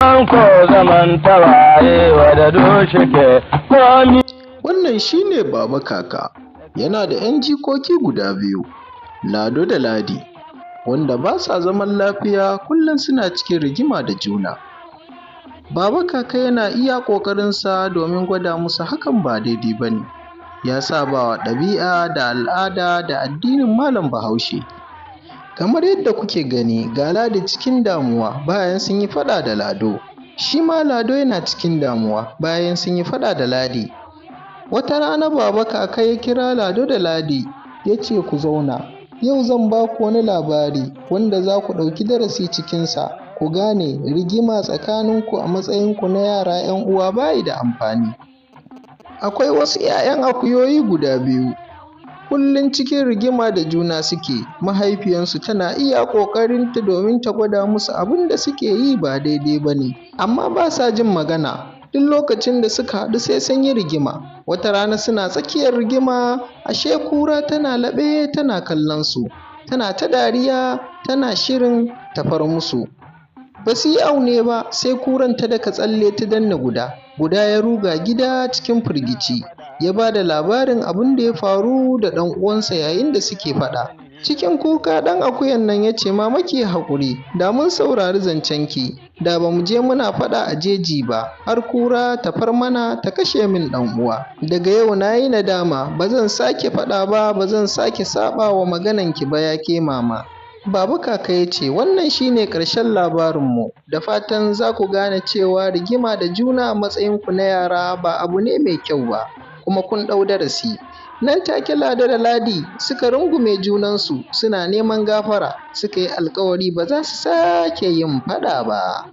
ko zaman tawaye wadda doshe ke komi. Wannan shine Baba Kaka, yana da 'yan jikoki guda biyu, Lado da Ladi, wanda ba sa zaman lafiya, kullum suna cikin rigima da juna. Baba Kaka yana iya ƙoƙarinsa domin gwada musu hakan ba daidai ba ne, ya sabawa ɗabi'a da al'ada da addinin Malam Bahaushe. Kamar yadda kuke gani, ga Ladi cikin damuwa bayan sun yi faɗa da Lado, shi ma Lado yana cikin damuwa bayan sun yi faɗa da Ladi. Wata rana Baba Kaka ya kira Lado da Ladi ya ce, ku zauna, yau zan ba ku wani labari wanda za ku ɗauki darasi cikinsa, ku gane rigima tsakaninku a matsayinku na yara 'yan uwa bayi da amfani. Akwai wasu 'ya'yan akuyoyi guda biyu, kullum cikin rigima da juna suke. Mahaifiyarsu tana iya ƙoƙarinta domin ta gwada musu abin da suke yi ba daidai ba ne, amma ba sa jin magana. Duk lokacin da suka haɗu sai sun yi rigima. Wata rana suna tsakiyar rigima, ashe kura tana laɓe tana kallon su, tana ta dariya tana shirin ta far musu. Ba su yi aune ba sai kuran ta daka tsalle ta danne guda. Guda ya ruga gida cikin firgici, ya ba da labarin abin da ya faru da ɗan uwansa yayin da suke faɗa. Cikin kuka ɗan akuyan nan ya ce, mama ki haƙuri, da mun saurari zancenki, da ba mu je muna faɗa a jeji ba, har kura ta far mana ta kashe min ɗan uwa. Daga yau na yi nadama, ba zan sake faɗa ba, ba zan sake saɓa wa maganarki ba ya ke mama. Baba Kaka ya ce, wannan shine ƙarshen labarinmu, da fatan za ku gane cewa rigima da juna a matsayinku na yara ba abu ne mai kyau ba, kuma kun ɗau darasi. Nan take Lado da Ladi suka rungume junansu suna neman gafara, suka yi alkawari ba za su sake yin faɗa ba.